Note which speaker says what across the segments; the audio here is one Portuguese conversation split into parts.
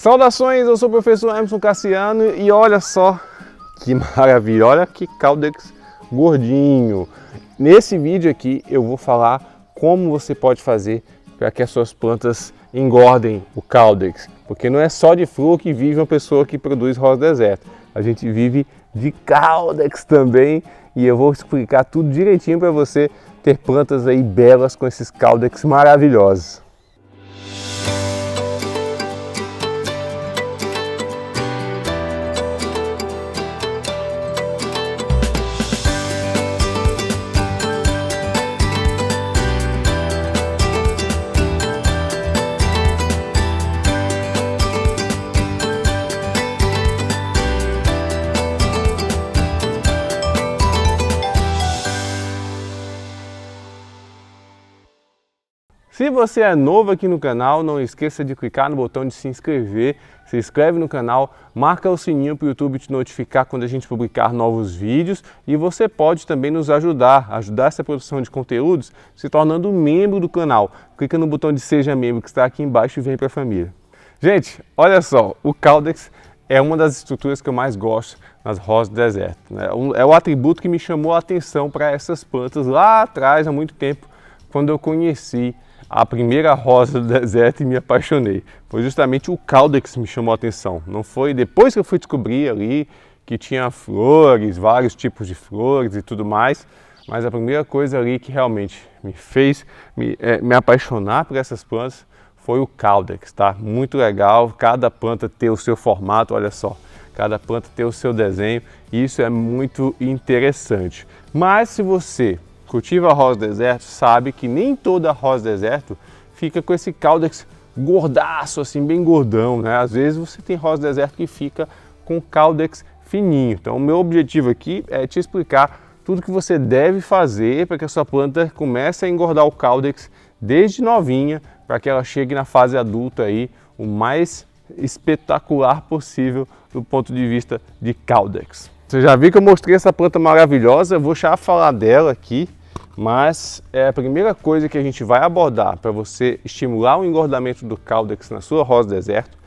Speaker 1: Saudações, eu sou o professor Emerson Cassiano e olha só que maravilha, olha que Caudex gordinho. Nesse vídeo aqui eu vou falar como você pode fazer para que as suas plantas engordem o Caudex, porque não é só de flor que vive uma pessoa que produz rosa deserto, a gente vive de Caudex também e eu vou explicar tudo direitinho para você ter plantas aí belas com esses Caudex maravilhosos. Se você é novo aqui no canal, não esqueça de clicar no botão de se inscrever, se inscreve no canal, marca o sininho para o YouTube te notificar quando a gente publicar novos vídeos e você pode também nos ajudar essa produção de conteúdos se tornando membro do canal. Clica no botão de seja membro que está aqui embaixo e vem para a família. Gente, olha só, o Caudex é uma das estruturas que eu mais gosto nas rosas do deserto, né? É o atributo que me chamou a atenção para essas plantas lá atrás, há muito tempo, quando eu conheci a primeira rosa do deserto e me apaixonei. Foi justamente o Caudex que me chamou a atenção. Não foi depois que eu fui descobrir ali que tinha flores, vários tipos de flores e tudo mais, mas a primeira coisa ali que realmente me fez me apaixonar por essas plantas foi o Caudex, tá? Muito legal, cada planta ter o seu formato, olha só, cada planta ter o seu desenho, e isso é muito interessante. Mas se você cultiva rosa deserto, sabe que nem toda rosa deserto fica com esse Caudex gordaço, assim, bem gordão, né? Às vezes você tem rosa deserto que fica com Caudex fininho. Então o meu objetivo aqui é te explicar tudo que você deve fazer para que a sua planta comece a engordar o Caudex desde novinha, para que ela chegue na fase adulta aí o mais espetacular possível do ponto de vista de Caudex. Você já viu que eu mostrei essa planta maravilhosa, eu vou já falar dela aqui. Mas é a primeira coisa que a gente vai abordar para você estimular o engordamento do Caudex na sua rosa deserto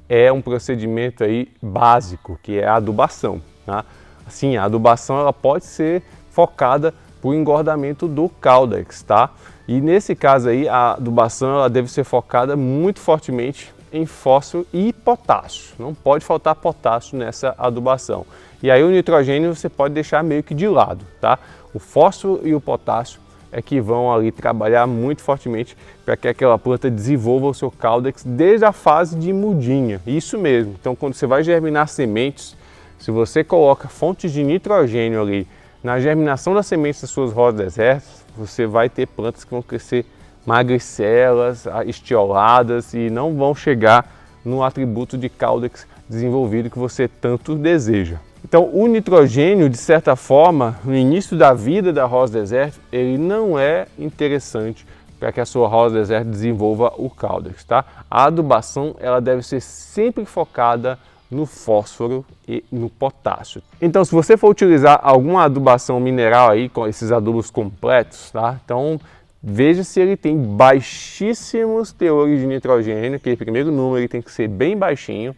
Speaker 1: é um procedimento aí básico, que é a adubação, tá? Assim, a adubação ela pode ser focada para o engordamento do Caudex, tá? E nesse caso aí a adubação ela deve ser focada muito fortemente em fósforo e potássio. Não pode faltar potássio nessa adubação. E aí o nitrogênio você pode deixar meio que de lado, tá? O fósforo e o potássio é que vão ali trabalhar muito fortemente para que aquela planta desenvolva o seu Caudex desde a fase de mudinha. Isso mesmo. Então quando você vai germinar sementes, se você coloca fontes de nitrogênio ali na germinação das sementes das suas rosas desertas, você vai ter plantas que vão crescer magricelas, estioladas e não vão chegar no atributo de Caudex desenvolvido que você tanto deseja. Então o nitrogênio, de certa forma, no início da vida da rosa deserto, ele não é interessante para que a sua rosa deserto desenvolva o Caudex, tá? A adubação ela deve ser sempre focada no fósforo e no potássio. Então se você for utilizar alguma adubação mineral aí, com esses adubos completos, tá? Então veja se ele tem baixíssimos teores de nitrogênio, que o primeiro número ele tem que ser bem baixinho,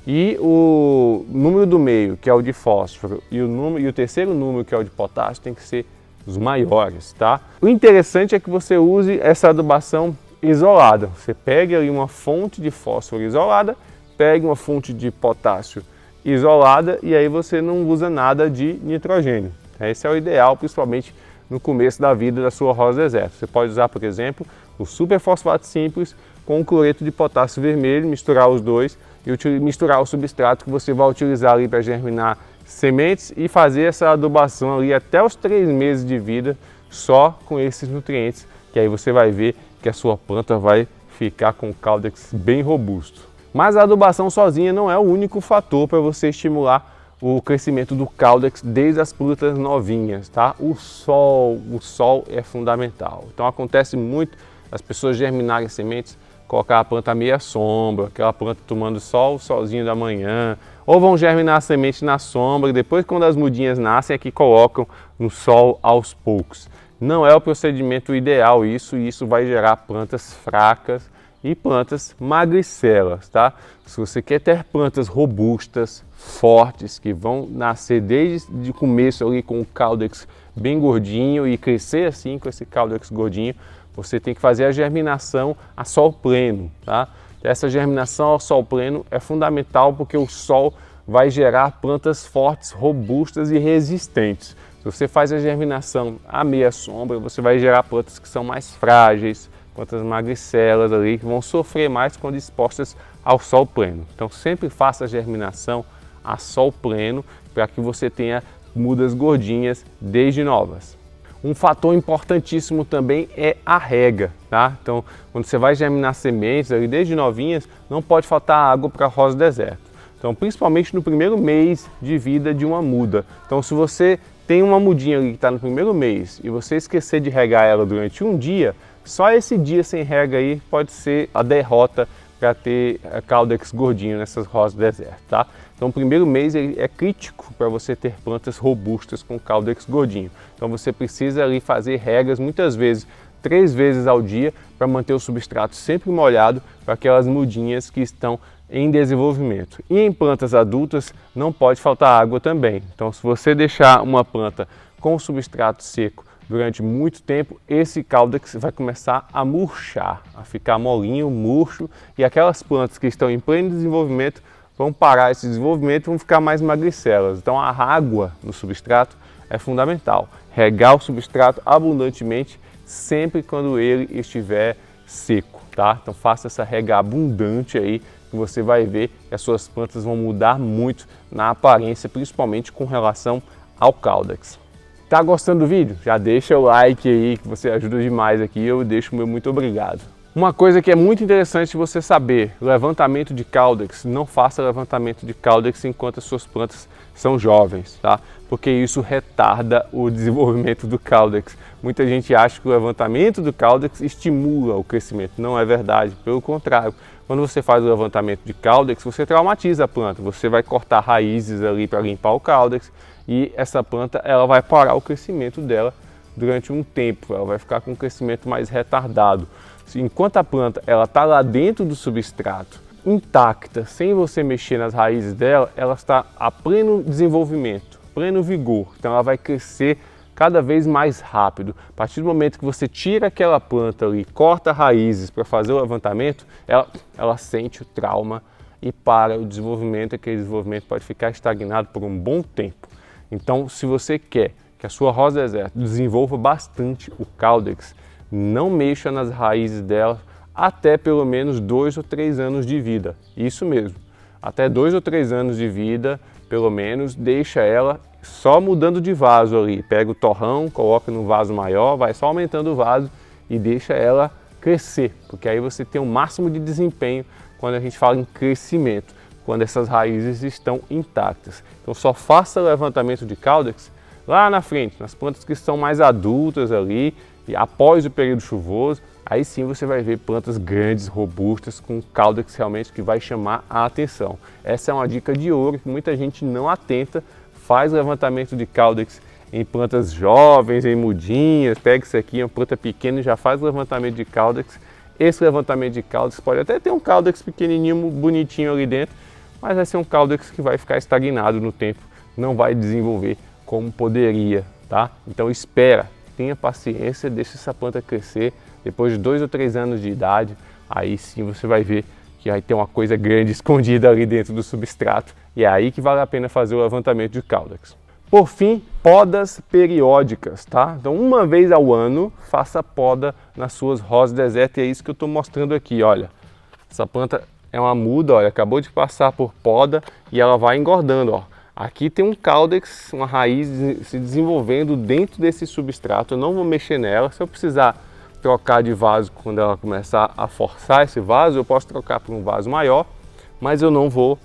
Speaker 1: e o número do meio, que é o de fósforo, e o terceiro número, que é o de potássio, tem que ser os maiores, tá? O interessante é que você use essa adubação isolada. Você pegue ali uma fonte de fósforo isolada, pegue uma fonte de potássio isolada e aí você não usa nada de nitrogênio. Esse é o ideal, principalmente no começo da vida da sua rosa deserto. Você pode usar, por exemplo, o superfosfato simples com o cloreto de potássio vermelho, misturar os dois e misturar o substrato que você vai utilizar ali para germinar sementes e fazer essa adubação ali até os 3 meses de vida só com esses nutrientes, que aí você vai ver que a sua planta vai ficar com o Caudex bem robusto. Mas a adubação sozinha não é o único fator para você estimular o crescimento do Caudex desde as frutas novinhas, tá? O sol é fundamental. Então acontece muito as pessoas germinarem sementes, colocar a planta à meia sombra, aquela planta tomando sol, o solzinho da manhã, ou vão germinar a semente na sombra e depois quando as mudinhas nascem é que colocam no sol aos poucos. Não é o procedimento ideal isso, e isso vai gerar plantas fracas e plantas magricelas, tá? Se você quer ter plantas robustas, fortes, que vão nascer desde o começo ali com o caudex bem gordinho e crescer assim com esse caudex gordinho, você tem que fazer a germinação a sol pleno, tá? Essa germinação ao sol pleno é fundamental porque o sol vai gerar plantas fortes, robustas e resistentes. Se você faz a germinação à meia sombra, você vai gerar plantas que são mais frágeis, plantas magricelas ali, que vão sofrer mais quando expostas ao sol pleno. Então sempre faça a germinação a sol pleno para que você tenha mudas gordinhas desde novas. Um fator importantíssimo também é a rega, tá? Então, quando você vai germinar sementes ali desde novinhas, não pode faltar água para rosa deserto. Então, principalmente no primeiro mês de vida de uma muda. Então, se você tem uma mudinha ali que está no primeiro mês e você esquecer de regar ela durante um dia, só esse dia sem rega aí pode ser a derrota para ter caudex gordinho nessas rosas deserto, tá? Então o primeiro mês é crítico para você ter plantas robustas com caudex gordinho. Então você precisa ali fazer regas muitas vezes, 3 vezes ao dia, para manter o substrato sempre molhado para aquelas mudinhas que estão em desenvolvimento. E em plantas adultas não pode faltar água também. Então se você deixar uma planta com o substrato seco durante muito tempo, esse caudex vai começar a murchar, a ficar molinho, murcho, e aquelas plantas que estão em pleno desenvolvimento vão parar esse desenvolvimento e vão ficar mais magricelas. Então a água no substrato é fundamental. Regar o substrato abundantemente sempre quando ele estiver seco, tá? Então faça essa rega abundante aí, que você vai ver que as suas plantas vão mudar muito na aparência, principalmente com relação ao caudex. Tá gostando do vídeo? Já deixa o like aí, que você ajuda demais aqui, eu deixo o meu muito obrigado. Uma coisa que é muito interessante você saber, levantamento de caudex, não faça levantamento de caudex enquanto as suas plantas são jovens, tá? Porque isso retarda o desenvolvimento do caudex. Muita gente acha que o levantamento do caudex estimula o crescimento, não é verdade, pelo contrário. Quando você faz o levantamento de caudex, você traumatiza a planta, você vai cortar raízes ali para limpar o caudex e essa planta ela vai parar o crescimento dela durante um tempo, ela vai ficar com um crescimento mais retardado. Enquanto a planta ela está lá dentro do substrato, intacta, sem você mexer nas raízes dela, ela está a pleno desenvolvimento, pleno vigor, então ela vai crescer cada vez mais rápido. A partir do momento que você tira aquela planta ali, corta raízes para fazer o levantamento, ela sente o trauma e para o desenvolvimento, aquele desenvolvimento pode ficar estagnado por um bom tempo. Então, se você quer que a sua rosa deserto desenvolva bastante o caudex, não mexa nas raízes dela até pelo menos 2 ou 3 anos de vida. Isso mesmo, até 2 ou 3 anos de vida, pelo menos, deixa ela só mudando de vaso ali. Pega o torrão, coloca num vaso maior, vai só aumentando o vaso e deixa ela crescer, porque aí você tem o máximo de desempenho quando a gente fala em crescimento, quando essas raízes estão intactas. Então só faça levantamento de caudex lá na frente, nas plantas que são mais adultas ali, e após o período chuvoso, aí sim você vai ver plantas grandes, robustas, com caudex realmente que vai chamar a atenção. Essa é uma dica de ouro que muita gente não atenta, faz levantamento de caudex em plantas jovens, em mudinhas, pega isso aqui, uma planta pequena e já faz levantamento de caudex. Esse levantamento de caudex pode até ter um caudex pequenininho, bonitinho ali dentro, mas vai ser um caudex que vai ficar estagnado no tempo, não vai desenvolver como poderia, tá? Então espera, tenha paciência, deixa essa planta crescer, depois de 2 ou 3 anos de idade, aí sim você vai ver que vai ter uma coisa grande escondida ali dentro do substrato, e é aí que vale a pena fazer o levantamento de caudex. Por fim, podas periódicas, tá? Então uma vez ao ano, faça poda nas suas rosas deserto, e é isso que eu estou mostrando aqui, olha. Essa planta é uma muda, olha, acabou de passar por poda e ela vai engordando, ó. Aqui tem um caudex, uma raiz se desenvolvendo dentro desse substrato, eu não vou mexer nela. Se eu precisar trocar de vaso quando ela começar a forçar esse vaso, eu posso trocar por um vaso maior, mas eu não vou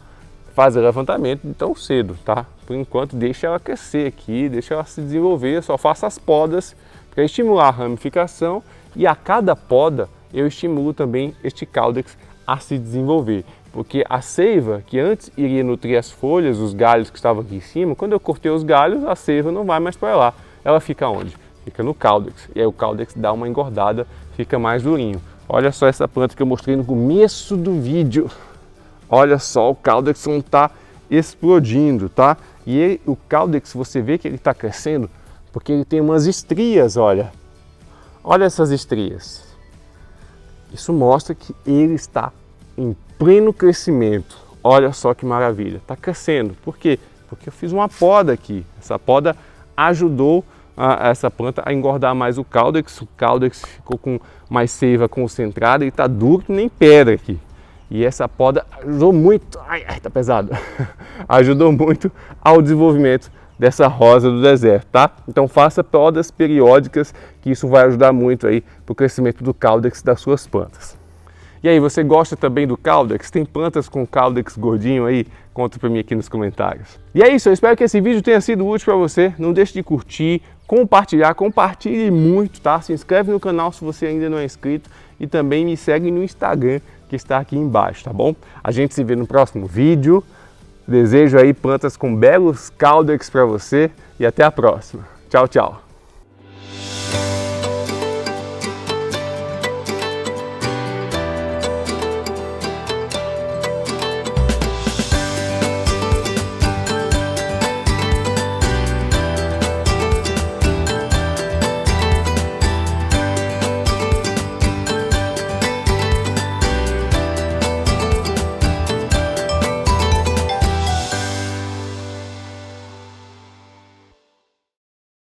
Speaker 1: fazer levantamento tão cedo, tá? Por enquanto deixa ela crescer aqui, deixa ela se desenvolver, eu só faço as podas para estimular a ramificação e a cada poda eu estimulo também este caudex a se desenvolver. Porque a seiva, que antes iria nutrir as folhas, os galhos que estavam aqui em cima, quando eu cortei os galhos, a seiva não vai mais para lá. Ela fica onde? Fica no caudex. E aí o caudex dá uma engordada, fica mais durinho. Olha só essa planta que eu mostrei no começo do vídeo. Olha só, o Caudex está explodindo, tá? E o Caudex, você vê que ele está crescendo porque ele tem umas estrias, olha. Olha essas estrias. Isso mostra que ele está em pleno crescimento. Olha só que maravilha, está crescendo. Por quê? Porque eu fiz uma poda aqui. Essa poda ajudou essa planta a engordar mais o Caudex ficou com mais seiva concentrada e está duro que nem pedra aqui. E essa poda ajudou muito, tá pesado, ajudou muito ao desenvolvimento dessa rosa do deserto, tá? Então faça podas periódicas, que isso vai ajudar muito aí para o crescimento do Caudex das suas plantas. E aí, você gosta também do Caudex? Tem plantas com Caudex gordinho aí? Conta para mim aqui nos comentários. E é isso, eu espero que esse vídeo tenha sido útil para você. Não deixe de curtir, compartilhar, compartilhe muito, tá? Se inscreve no canal se você ainda não é inscrito e também me segue no Instagram, que está aqui embaixo, tá bom? A gente se vê no próximo vídeo. Desejo aí plantas com belos Caudex para você e até a próxima. Tchau, tchau!